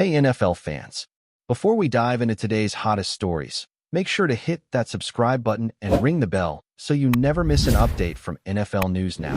Hey NFL fans, before we dive into today's hottest stories, make sure to hit that subscribe button and ring the bell so you never miss an update from NFL News Now.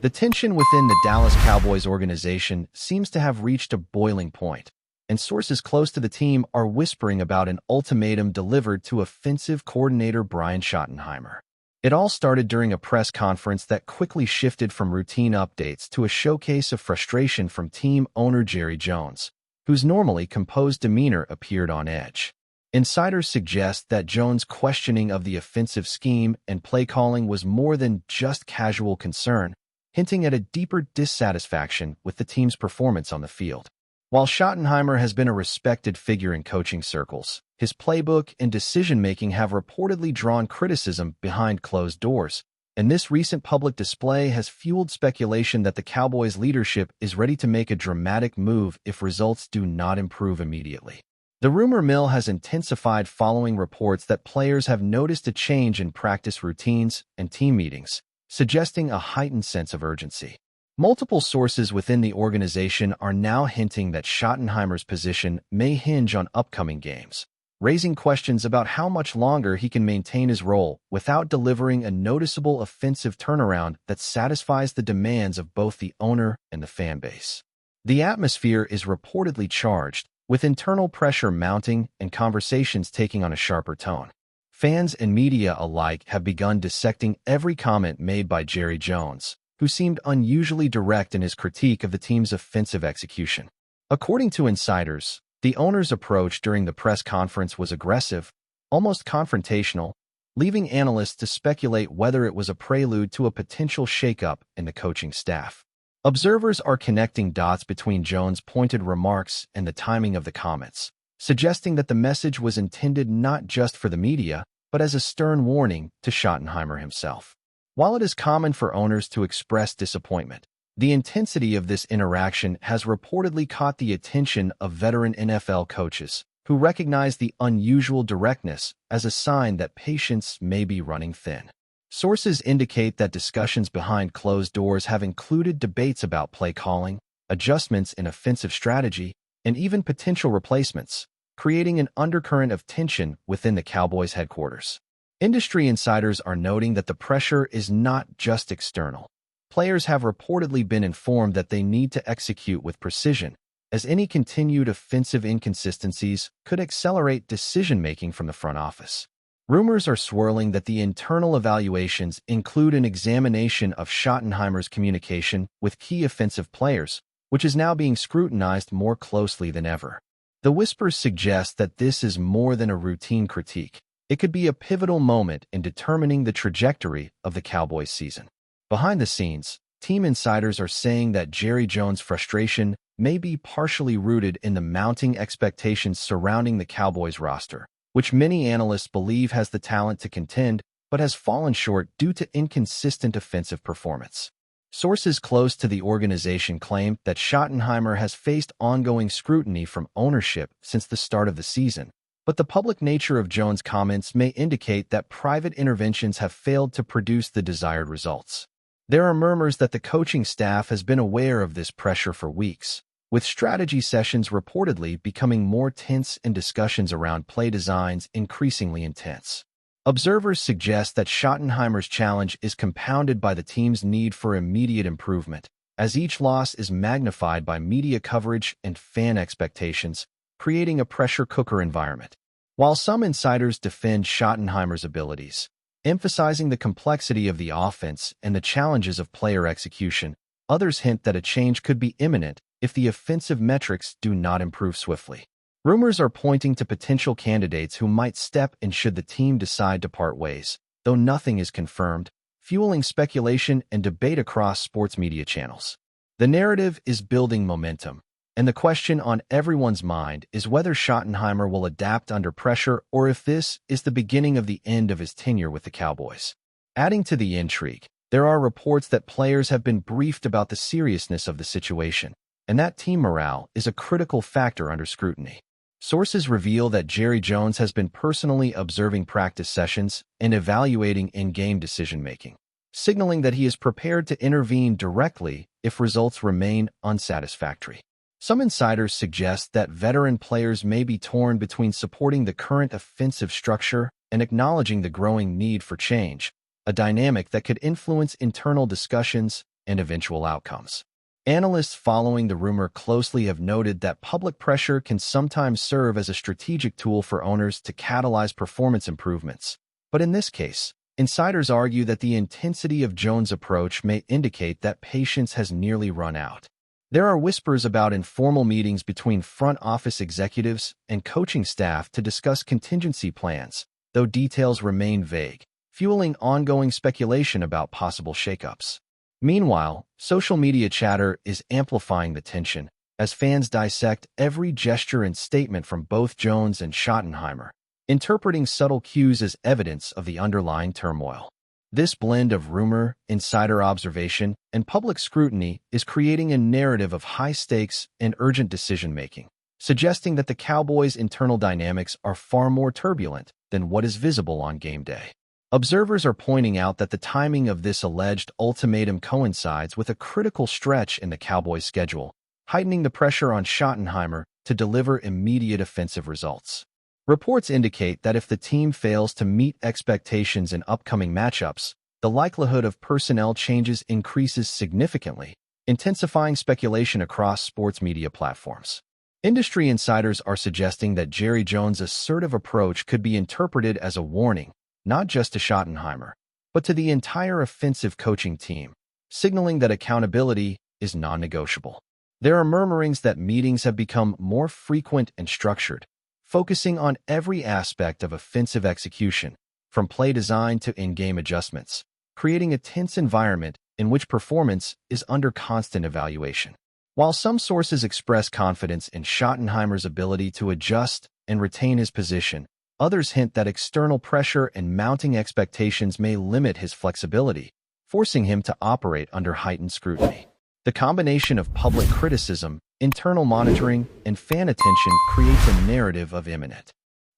The tension within the Dallas Cowboys organization seems to have reached a boiling point, and sources close to the team are whispering about an ultimatum delivered to offensive coordinator Brian Schottenheimer. It all started during a press conference that quickly shifted from routine updates to a showcase of frustration from team owner Jerry Jones, whose normally composed demeanor appeared on edge. Insiders suggest that Jones' questioning of the offensive scheme and play calling was more than just casual concern, hinting at a deeper dissatisfaction with the team's performance on the field. While Schottenheimer has been a respected figure in coaching circles, his playbook and decision-making have reportedly drawn criticism behind closed doors, and this recent public display has fueled speculation that the Cowboys' leadership is ready to make a dramatic move if results do not improve immediately. The rumor mill has intensified following reports that players have noticed a change in practice routines and team meetings, suggesting a heightened sense of urgency. Multiple sources within the organization are now hinting that Schottenheimer's position may hinge on upcoming games, raising questions about how much longer he can maintain his role without delivering a noticeable offensive turnaround that satisfies the demands of both the owner and the fan base. The atmosphere is reportedly charged, with internal pressure mounting and conversations taking on a sharper tone. Fans and media alike have begun dissecting every comment made by Jerry Jones, who seemed unusually direct in his critique of the team's offensive execution. According to insiders, the owner's approach during the press conference was aggressive, almost confrontational, leaving analysts to speculate whether it was a prelude to a potential shakeup in the coaching staff. Observers are connecting dots between Jones' pointed remarks and the timing of the comments, suggesting that the message was intended not just for the media, but as a stern warning to Schottenheimer himself. While it is common for owners to express disappointment, the intensity of this interaction has reportedly caught the attention of veteran NFL coaches, who recognize the unusual directness as a sign that patience may be running thin. Sources indicate that discussions behind closed doors have included debates about play calling, adjustments in offensive strategy, and even potential replacements, creating an undercurrent of tension within the Cowboys' headquarters. Industry insiders are noting that the pressure is not just external. Players have reportedly been informed that they need to execute with precision, as any continued offensive inconsistencies could accelerate decision-making from the front office. Rumors are swirling that the internal evaluations include an examination of Schottenheimer's communication with key offensive players, which is now being scrutinized more closely than ever. The whispers suggest that this is more than a routine critique. It could be a pivotal moment in determining the trajectory of the Cowboys season. Behind the scenes, team insiders are saying that Jerry Jones' frustration may be partially rooted in the mounting expectations surrounding the Cowboys roster, which many analysts believe has the talent to contend but has fallen short due to inconsistent offensive performance. Sources close to the organization claim that Schottenheimer has faced ongoing scrutiny from ownership since the start of the season, but the public nature of Jones' comments may indicate that private interventions have failed to produce the desired results. There are murmurs that the coaching staff has been aware of this pressure for weeks, with strategy sessions reportedly becoming more tense and discussions around play designs increasingly intense. Observers suggest that Schottenheimer's challenge is compounded by the team's need for immediate improvement, as each loss is magnified by media coverage and fan expectations, creating a pressure cooker environment. While some insiders defend Schottenheimer's abilities, emphasizing the complexity of the offense and the challenges of player execution, others hint that a change could be imminent if the offensive metrics do not improve swiftly. Rumors are pointing to potential candidates who might step in should the team decide to part ways, though nothing is confirmed, fueling speculation and debate across sports media channels. The narrative is building momentum, and the question on everyone's mind is whether Schottenheimer will adapt under pressure or if this is the beginning of the end of his tenure with the Cowboys. Adding to the intrigue, there are reports that players have been briefed about the seriousness of the situation, and that team morale is a critical factor under scrutiny. Sources reveal that Jerry Jones has been personally observing practice sessions and evaluating in-game decision-making, signaling that he is prepared to intervene directly if results remain unsatisfactory. Some insiders suggest that veteran players may be torn between supporting the current offensive structure and acknowledging the growing need for change, a dynamic that could influence internal discussions and eventual outcomes. Analysts following the rumor closely have noted that public pressure can sometimes serve as a strategic tool for owners to catalyze performance improvements. But in this case, insiders argue that the intensity of Jones' approach may indicate that patience has nearly run out. There are whispers about informal meetings between front office executives and coaching staff to discuss contingency plans, though details remain vague, fueling ongoing speculation about possible shakeups. Meanwhile, social media chatter is amplifying the tension as fans dissect every gesture and statement from both Jones and Schottenheimer, interpreting subtle cues as evidence of the underlying turmoil. This blend of rumor, insider observation, and public scrutiny is creating a narrative of high stakes and urgent decision-making, suggesting that the Cowboys' internal dynamics are far more turbulent than what is visible on game day. Observers are pointing out that the timing of this alleged ultimatum coincides with a critical stretch in the Cowboys' schedule, heightening the pressure on Schottenheimer to deliver immediate offensive results. Reports indicate that if the team fails to meet expectations in upcoming matchups, the likelihood of personnel changes increases significantly, intensifying speculation across sports media platforms. Industry insiders are suggesting that Jerry Jones' assertive approach could be interpreted as a warning, not just to Schottenheimer, but to the entire offensive coaching team, signaling that accountability is non-negotiable. There are murmurings that meetings have become more frequent and structured, focusing on every aspect of offensive execution, from play design to in-game adjustments, creating a tense environment in which performance is under constant evaluation. While some sources express confidence in Schottenheimer's ability to adjust and retain his position, others hint that external pressure and mounting expectations may limit his flexibility, forcing him to operate under heightened scrutiny. The combination of public criticism, internal monitoring, and fan attention creates a narrative of imminent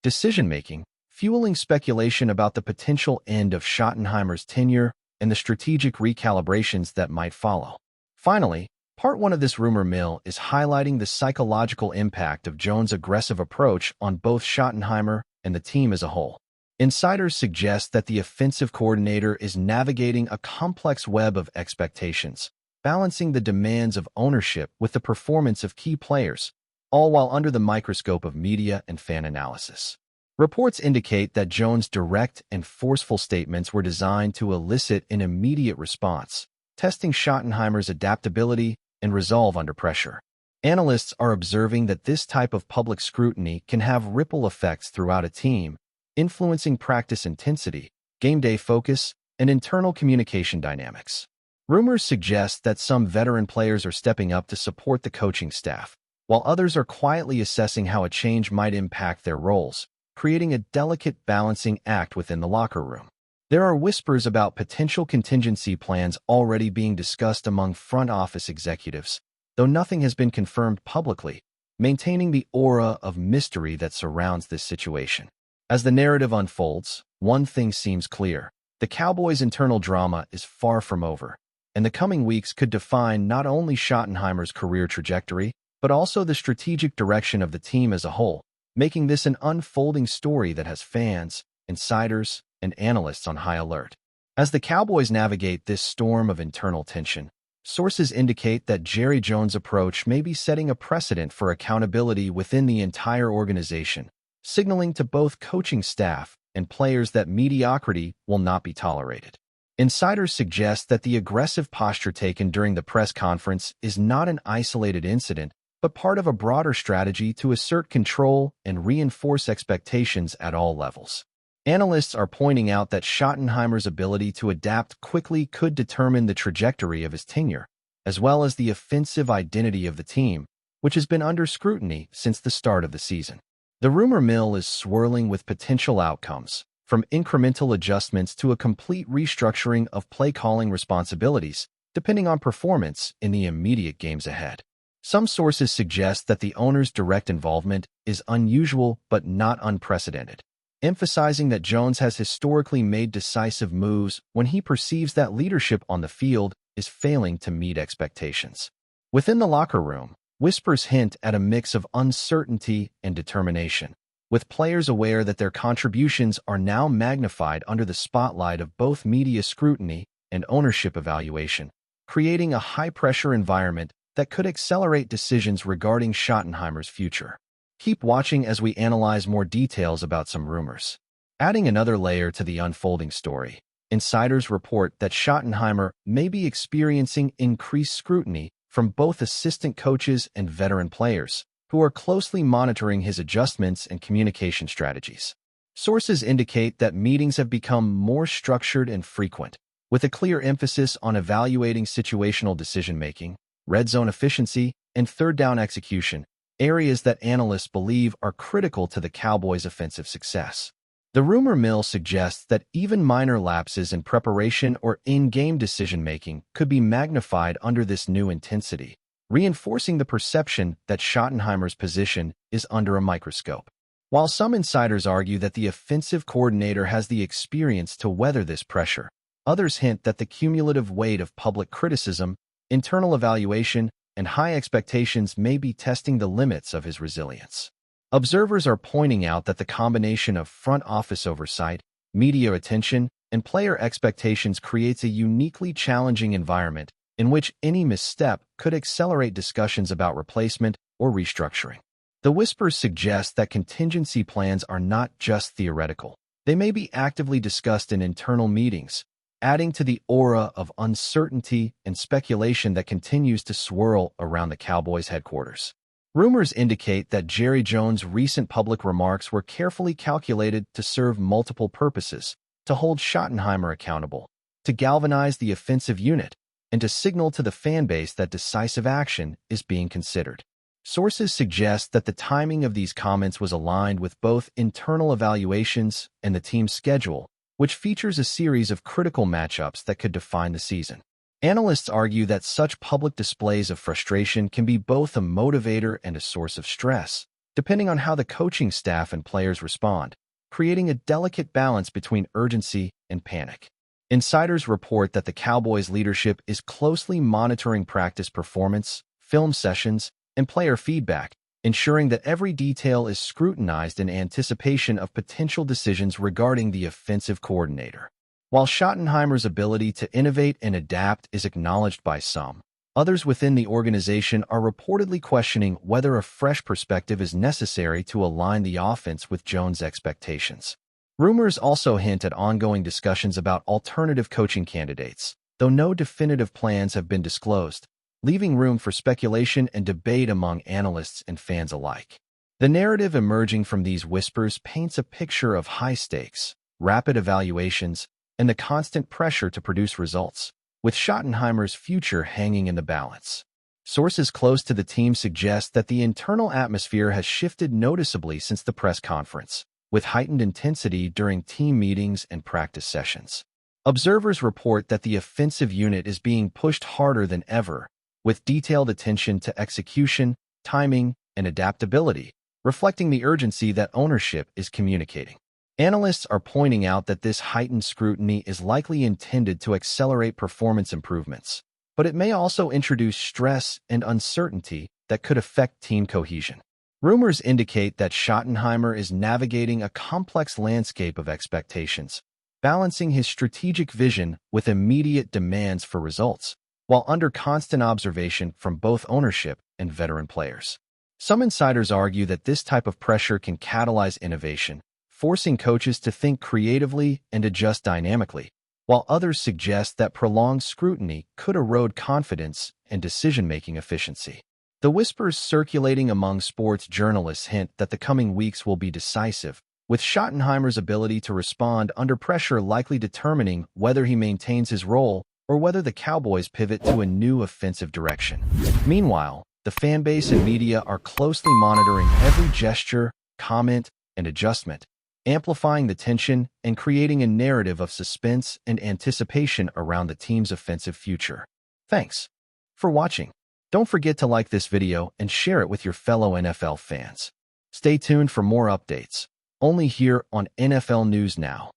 decision-making, fueling speculation about the potential end of Schottenheimer's tenure and the strategic recalibrations that might follow. Finally, part one of this rumor mill is highlighting the psychological impact of Jones' aggressive approach on both Schottenheimer and the team as a whole. Insiders suggest that the offensive coordinator is navigating a complex web of expectations, balancing the demands of ownership with the performance of key players, all while under the microscope of media and fan analysis. Reports indicate that Jones' direct and forceful statements were designed to elicit an immediate response, testing Schottenheimer's adaptability and resolve under pressure. Analysts are observing that this type of public scrutiny can have ripple effects throughout a team, influencing practice intensity, game day focus, and internal communication dynamics. Rumors suggest that some veteran players are stepping up to support the coaching staff, while others are quietly assessing how a change might impact their roles, creating a delicate balancing act within the locker room. There are whispers about potential contingency plans already being discussed among front office executives, though nothing has been confirmed publicly, maintaining the aura of mystery that surrounds this situation. As the narrative unfolds, one thing seems clear: the Cowboys' internal drama is far from over, and the coming weeks could define not only Schottenheimer's career trajectory, but also the strategic direction of the team as a whole, making this an unfolding story that has fans, insiders, and analysts on high alert. As the Cowboys navigate this storm of internal tension, sources indicate that Jerry Jones' approach may be setting a precedent for accountability within the entire organization, signaling to both coaching staff and players that mediocrity will not be tolerated. Insiders suggest that the aggressive posture taken during the press conference is not an isolated incident, but part of a broader strategy to assert control and reinforce expectations at all levels. Analysts are pointing out that Schottenheimer's ability to adapt quickly could determine the trajectory of his tenure, as well as the offensive identity of the team, which has been under scrutiny since the start of the season. The rumor mill is swirling with potential outcomes, from incremental adjustments to a complete restructuring of play-calling responsibilities, depending on performance in the immediate games ahead. Some sources suggest that the owner's direct involvement is unusual but not unprecedented, emphasizing that Jones has historically made decisive moves when he perceives that leadership on the field is failing to meet expectations. Within the locker room, Whispers hint at a mix of uncertainty and determination, with players aware that their contributions are now magnified under the spotlight of both media scrutiny and ownership evaluation, creating a high-pressure environment that could accelerate decisions regarding Schottenheimer's future. Keep watching as we analyze more details about some rumors. Adding another layer to the unfolding story, insiders report that Schottenheimer may be experiencing increased scrutiny from both assistant coaches and veteran players, who are closely monitoring his adjustments and communication strategies. Sources indicate that meetings have become more structured and frequent, with a clear emphasis on evaluating situational decision-making, red zone efficiency, and third down execution, areas that analysts believe are critical to the Cowboys' offensive success. The rumor mill suggests that even minor lapses in preparation or in-game decision-making could be magnified under this new intensity, reinforcing the perception that Schottenheimer's position is under a microscope. While some insiders argue that the offensive coordinator has the experience to weather this pressure, others hint that the cumulative weight of public criticism, internal evaluation, and high expectations may be testing the limits of his resilience. Observers are pointing out that the combination of front office oversight, media attention, and player expectations creates a uniquely challenging environment in which any misstep could accelerate discussions about replacement or restructuring. The whispers suggest that contingency plans are not just theoretical. They may be actively discussed in internal meetings, adding to the aura of uncertainty and speculation that continues to swirl around the Cowboys' headquarters. Rumors indicate that Jerry Jones' recent public remarks were carefully calculated to serve multiple purposes: to hold Schottenheimer accountable, to galvanize the offensive unit, and to signal to the fanbase that decisive action is being considered. Sources suggest that the timing of these comments was aligned with both internal evaluations and the team's schedule, which features a series of critical matchups that could define the season. Analysts argue that such public displays of frustration can be both a motivator and a source of stress, depending on how the coaching staff and players respond, creating a delicate balance between urgency and panic. Insiders report that the Cowboys' leadership is closely monitoring practice performance, film sessions, and player feedback, ensuring that every detail is scrutinized in anticipation of potential decisions regarding the offensive coordinator. While Schottenheimer's ability to innovate and adapt is acknowledged by some, others within the organization are reportedly questioning whether a fresh perspective is necessary to align the offense with Jones' expectations. Rumors also hint at ongoing discussions about alternative coaching candidates, though no definitive plans have been disclosed, leaving room for speculation and debate among analysts and fans alike. The narrative emerging from these whispers paints a picture of high stakes, rapid evaluations, and the constant pressure to produce results, with Schottenheimer's future hanging in the balance. Sources close to the team suggest that the internal atmosphere has shifted noticeably since the press conference, with heightened intensity during team meetings and practice sessions. Observers report that the offensive unit is being pushed harder than ever, with detailed attention to execution, timing, and adaptability, reflecting the urgency that ownership is communicating. Analysts are pointing out that this heightened scrutiny is likely intended to accelerate performance improvements, but it may also introduce stress and uncertainty that could affect team cohesion. Rumors indicate that Schottenheimer is navigating a complex landscape of expectations, balancing his strategic vision with immediate demands for results, while under constant observation from both ownership and veteran players. Some insiders argue that this type of pressure can catalyze innovation, forcing coaches to think creatively and adjust dynamically, while others suggest that prolonged scrutiny could erode confidence and decision-making efficiency. The whispers circulating among sports journalists hint that the coming weeks will be decisive, with Schottenheimer's ability to respond under pressure likely determining whether he maintains his role or whether the Cowboys pivot to a new offensive direction. Meanwhile, the fanbase and media are closely monitoring every gesture, comment, and adjustment, amplifying the tension and creating a narrative of suspense and anticipation around the team's offensive future. Thanks for watching. Don't forget to like this video and share it with your fellow NFL fans. Stay tuned for more updates, only here on NFL News Now.